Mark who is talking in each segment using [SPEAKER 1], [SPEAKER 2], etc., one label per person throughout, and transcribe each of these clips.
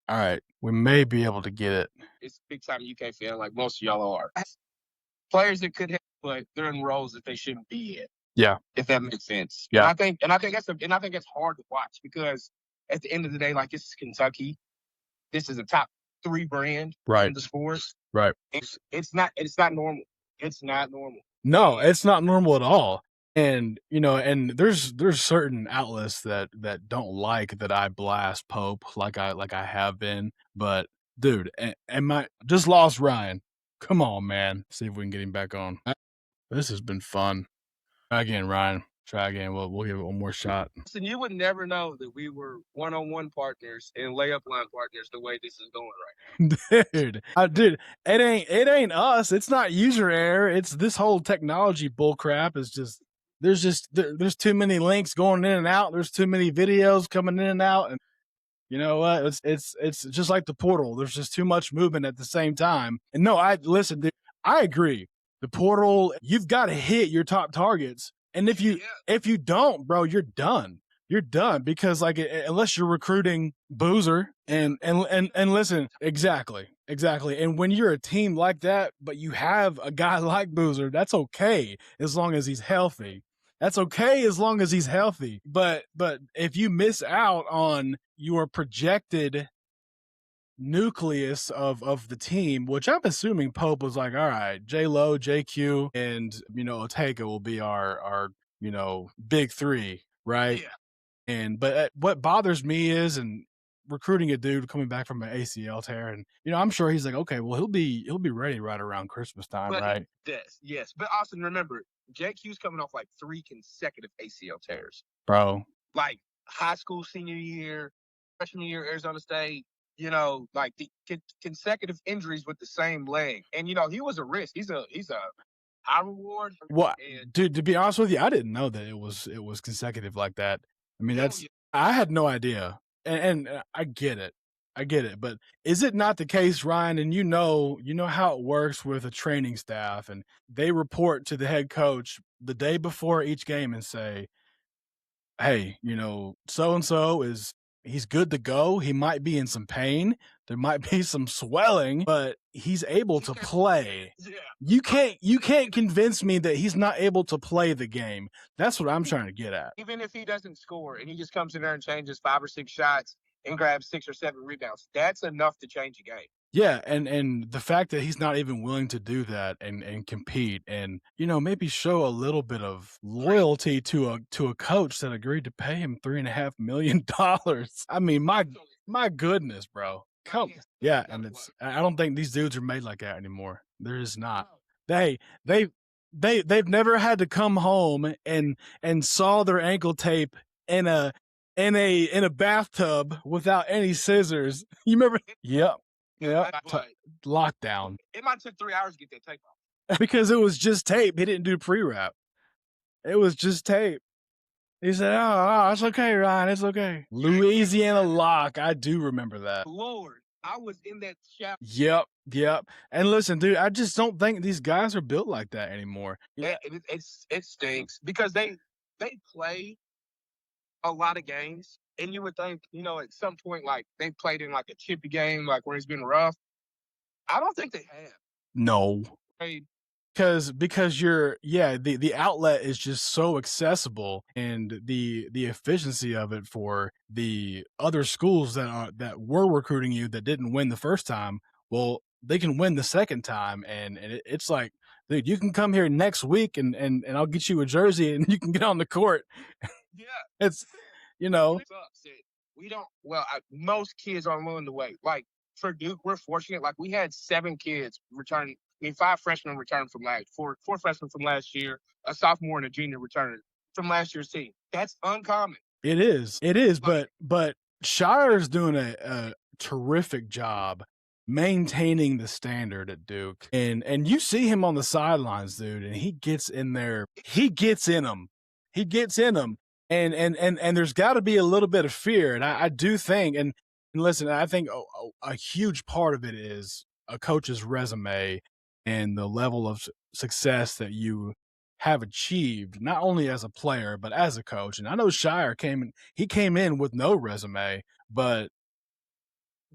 [SPEAKER 1] All right, we may be able to get it.
[SPEAKER 2] It's big time UK fan, like most of y'all are. Players that could hit, but they're in roles that they shouldn't be in,
[SPEAKER 1] Yeah,
[SPEAKER 2] if that makes sense. And
[SPEAKER 1] yeah,
[SPEAKER 2] I think it's hard to watch because at the end of the day, like this is Kentucky. This is a top three brand
[SPEAKER 1] right,
[SPEAKER 2] in the sport.
[SPEAKER 1] right.
[SPEAKER 2] It's not normal. It's not normal.
[SPEAKER 1] No,
[SPEAKER 2] And
[SPEAKER 1] it's not normal at all. And and there's certain outlets that don't like that I blast Pope like I have been. But dude, and my just lost Ryan. Come on, man. See if we can get him back on. This has been fun. Try again, Ryan. Try again. We'll give it one more shot.
[SPEAKER 2] listen, you would never know that we were one-on-one partners and layup line partners the way this is going
[SPEAKER 1] Dude, it ain't us. It's not user error. It's this whole technology bull crap. Is there's too many links going in and out. There's too many videos coming in and out, and you know what? It's just like the portal. There's just too much movement at the same time. And no, I listen. Dude, I agree. The portal, you've got to hit your top targets, and if
[SPEAKER 2] right.
[SPEAKER 1] you if you don't, bro, you're done. You're done because unless you're recruiting Boozer and listen, exactly. And when you're a team like that, but you have a guy like Boozer, that's okay as long as he's healthy. That's okay as long as he's healthy. But if you miss out on your projected nucleus of the team, which I'm assuming Pope was like, all right, J Lo, JQ, and Otega will be our big three, right?
[SPEAKER 2] Yeah.
[SPEAKER 1] And but what bothers me is and recruiting a dude coming back from an ACL tear, and I'm sure he's like, okay, well he'll be ready right around Christmas time,
[SPEAKER 2] But
[SPEAKER 1] right?
[SPEAKER 2] yes. But Austin, remember, JQ's coming off like 3 consecutive ACL tears.
[SPEAKER 1] Bro,
[SPEAKER 2] Like high school senior year, freshman year, Arizona State, like the consecutive injuries with the same leg. And he was a risk. He's a high reward.
[SPEAKER 1] what,
[SPEAKER 2] And
[SPEAKER 1] dude? To be honest with you, I didn't know that it was consecutive like that. I mean,
[SPEAKER 2] hell yeah.
[SPEAKER 1] I had no idea, and I get it. But is it not the case, Ryan? And you know how it works with a training staff, and they report to the head coach the day before each game and say, hey, so and so he's good to go. He might be in some pain. There might be some swelling, but he's able to play.
[SPEAKER 2] Yeah.
[SPEAKER 1] You can't convince me that he's not able to play the game. That's what I'm trying to get at.
[SPEAKER 2] Even if he doesn't score and he just comes in there and changes 5 or 6 shots and grabs 6 or 7 rebounds, that's enough to change a game.
[SPEAKER 1] Yeah, and the fact that he's not even willing to do that and compete and maybe show a little bit of loyalty to a coach that agreed to pay him $3.5 million. I mean, my goodness, bro. Come, yeah, and I don't think these dudes are made like that anymore. They're just not. They they they've never had to come home and saw their ankle tape in a bathtub without any scissors. You remember? Yep. Yeah, lockdown.
[SPEAKER 2] It might took 3 hours to get that tape off.
[SPEAKER 1] Because it was just tape. He didn't do pre-wrap. It was just tape. He said, "Oh, it's okay, Ryan. It's okay." Louisiana lock. I do remember that.
[SPEAKER 2] Lord, I was in that shower.
[SPEAKER 1] Yep. And listen, dude, I just don't think these guys are built like that anymore. Yeah.
[SPEAKER 2] It stinks because they play a lot of games, and you would think, at some point, like they played in like a chippy game, like where it's been rough. I don't think they have.
[SPEAKER 1] No.
[SPEAKER 2] Played
[SPEAKER 1] Because the outlet is just so accessible, and the efficiency of it for the other schools that were recruiting you that didn't win the first time, well, they can win the second time, and it's like, dude, you can come here next week and I'll get you a jersey and you can get on the court.
[SPEAKER 2] Yeah,
[SPEAKER 1] It's you know
[SPEAKER 2] we don't. Well, most kids aren't willing to wait. Like for Duke, we're fortunate. Like we had 7 kids return. I mean, 5 freshmen returned from four freshmen from last year, a sophomore and a junior returned from last year's team. That's uncommon.
[SPEAKER 1] It is, but Shire's doing a terrific job maintaining the standard at Duke, and you see him on the sidelines, dude, and he gets in there, he gets in them, and there's got to be a little bit of fear, and I do think, and listen, I think a huge part of it is a coach's resume and the level of success that you have achieved, not only as a player but as a coach. And I know Shire came in with no resume, but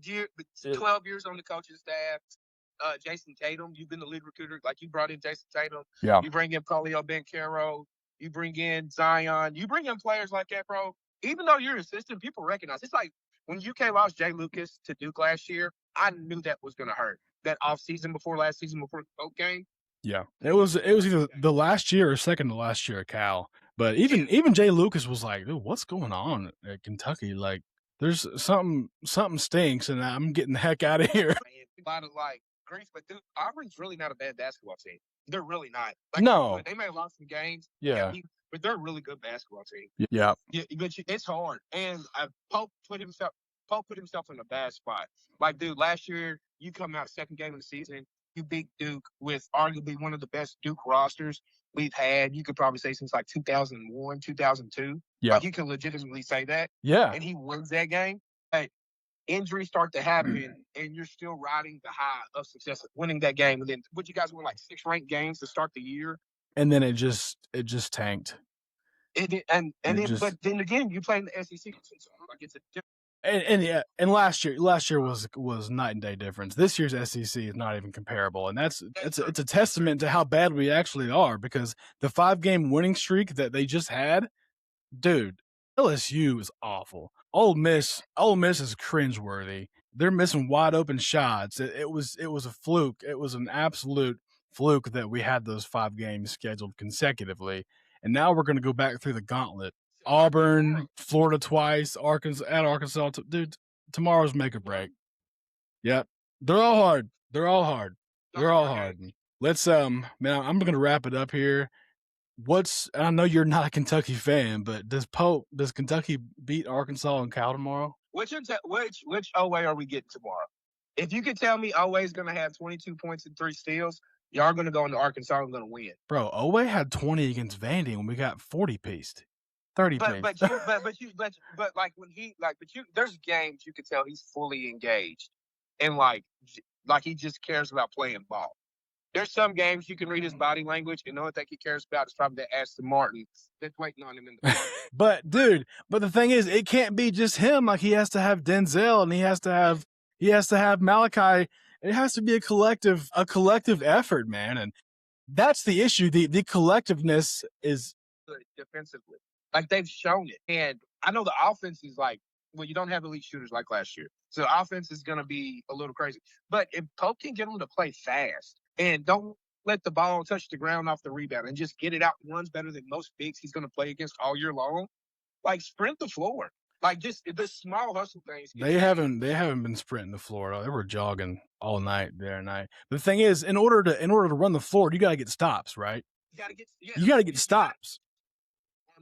[SPEAKER 1] It
[SPEAKER 2] 12 years on the coaching staff. Jason Tatum, you've been the lead recruiter. Like you brought in Jason Tatum.
[SPEAKER 1] Yeah.
[SPEAKER 2] You bring in Polio Bencaro. You bring in Zion. You bring in players like that, bro. Even though you're an assistant, people recognize. It's like when UK lost Jay Lucas to Duke last year, I knew that was going to hurt. That offseason before last season, before the Coke game.
[SPEAKER 1] Yeah. It was either the last year or second to last year at Cal. But even Jay Lucas was like, dude, what's going on at Kentucky? Like, there's something stinks, and I'm getting the heck out of here.
[SPEAKER 2] A lot of like grief, but dude, Auburn's really not a bad basketball team. They're really not. Like,
[SPEAKER 1] No.
[SPEAKER 2] they may have lost some games.
[SPEAKER 1] Yeah.
[SPEAKER 2] But they're a really good basketball team.
[SPEAKER 1] Yeah.
[SPEAKER 2] But it's hard. And Pope put himself in a bad spot. Like, dude, last year you come out second game of the season, you beat Duke with arguably one of the best Duke rosters we've had. You could probably say since like 2001, 2002.
[SPEAKER 1] Yeah.
[SPEAKER 2] Like you can legitimately say that.
[SPEAKER 1] Yeah.
[SPEAKER 2] And he wins that game. But injuries start to happen, and you're still riding the high of success, winning that game. And then, would you guys win like 6 ranked games to start the year?
[SPEAKER 1] And then it just tanked.
[SPEAKER 2] But then again, you play in the SEC, so like it's a different.
[SPEAKER 1] And last year was night and day difference. This year's SEC is not even comparable, and it's a testament to how bad we actually are, because the 5-game winning streak that they just had, dude, LSU is awful. Ole Miss is cringeworthy. They're missing wide open shots. It was a fluke. It was an absolute fluke that we had those 5 games scheduled consecutively, and now we're going to go back through the gauntlet. Auburn, Florida twice, Arkansas. Dude, tomorrow's make or break. Yep. They're all hard. Let's, man, I'm going to wrap it up here. I know you're not a Kentucky fan, but does Kentucky beat Arkansas and Cal tomorrow?
[SPEAKER 2] Which OA are we getting tomorrow? If you could tell me OA is going to have 22 points and 3 steals, y'all are going to go into Arkansas and going to win.
[SPEAKER 1] Bro, OA had 20 against Vandy when we got 40-pieced. 30
[SPEAKER 2] but like when there's games you could tell he's fully engaged and like he just cares about playing ball. There's some games you can read his body language and the only thing he cares about is probably that Aston Martin that's waiting on him in the park.
[SPEAKER 1] But the thing is, it can't be just him. Like, he has to have Denzel, and he has to have Malachi. It has to be a collective effort, man. And that's the issue. The collectiveness is
[SPEAKER 2] good defensively. Like, they've shown it. And I know the offense is like, well, you don't have elite shooters like last year. So the offense is going to be a little crazy. But if Pope can get them to play fast and don't let the ball touch the ground off the rebound and just get it out and runs better than most bigs he's going to play against all year long, like, sprint the floor. Like, just the small hustle things.
[SPEAKER 1] They haven't been sprinting the floor. They were jogging all night there night. But the thing is, in order to run the floor, you got to get stops, right? You got to get stops.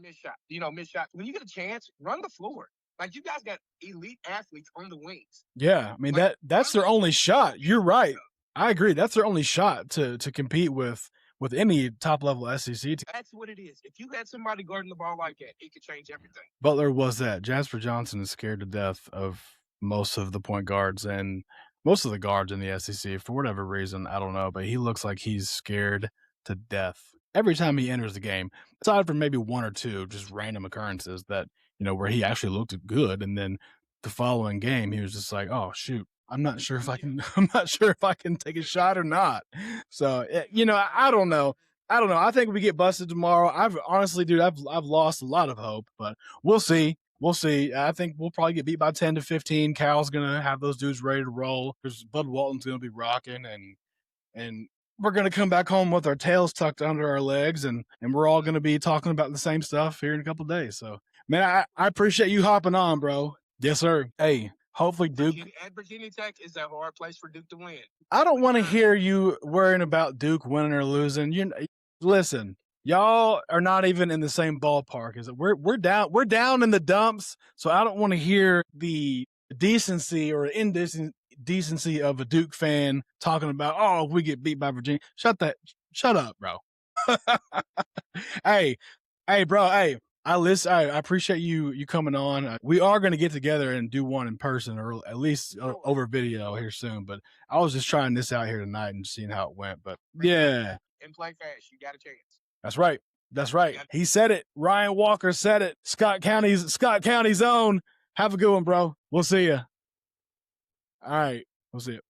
[SPEAKER 2] Miss shot. When you get a chance, run the floor. Like, you guys got elite athletes on the wings.
[SPEAKER 1] Yeah, I mean, like, that's their only shot. You're right. I agree. That's their only shot to compete with any top-level SEC team.
[SPEAKER 2] That's what it is. If you had somebody guarding the ball like that, it could change everything.
[SPEAKER 1] Butler was that. Jasper Johnson is scared to death of most of the point guards and most of the guards in the SEC for whatever reason. I don't know, but he looks like he's scared to death every time he enters the game, aside from maybe 1 or 2 just random occurrences that, where he actually looked good. And then the following game, he was just like, oh, shoot, I'm not sure if I can take a shot or not. So, I don't know. I think we get busted tomorrow. I've lost a lot of hope, but we'll see. I think we'll probably get beat by 10 to 15. Cal's going to have those dudes ready to roll. There's Bud Walton's going to be rocking, and we're going to come back home with our tails tucked under our legs, and we're all going to be talking about the same stuff here in a couple of days. So, man, I appreciate you hopping on, bro. Yes, sir. Hey, hopefully Duke.
[SPEAKER 2] At Virginia Tech is a hard place for Duke to win.
[SPEAKER 1] I don't want to hear you worrying about Duke winning or losing. Listen, y'all are not even in the same ballpark. We're down in the dumps, so I don't want to hear the decency or indecency of a Duke fan talking about, oh, if we get beat by Virginia. Shut up, bro. Hey, bro. Hey, I appreciate you coming on. We are going to get together and do one in person, or at least over video here soon. But I was just trying this out here tonight and seeing how it went. But yeah,
[SPEAKER 2] and play fast. You got a chance.
[SPEAKER 1] That's right. He said it. Ryan Walker said it. Scott County's own. Have a good one, bro. We'll see you. All right. We'll see you.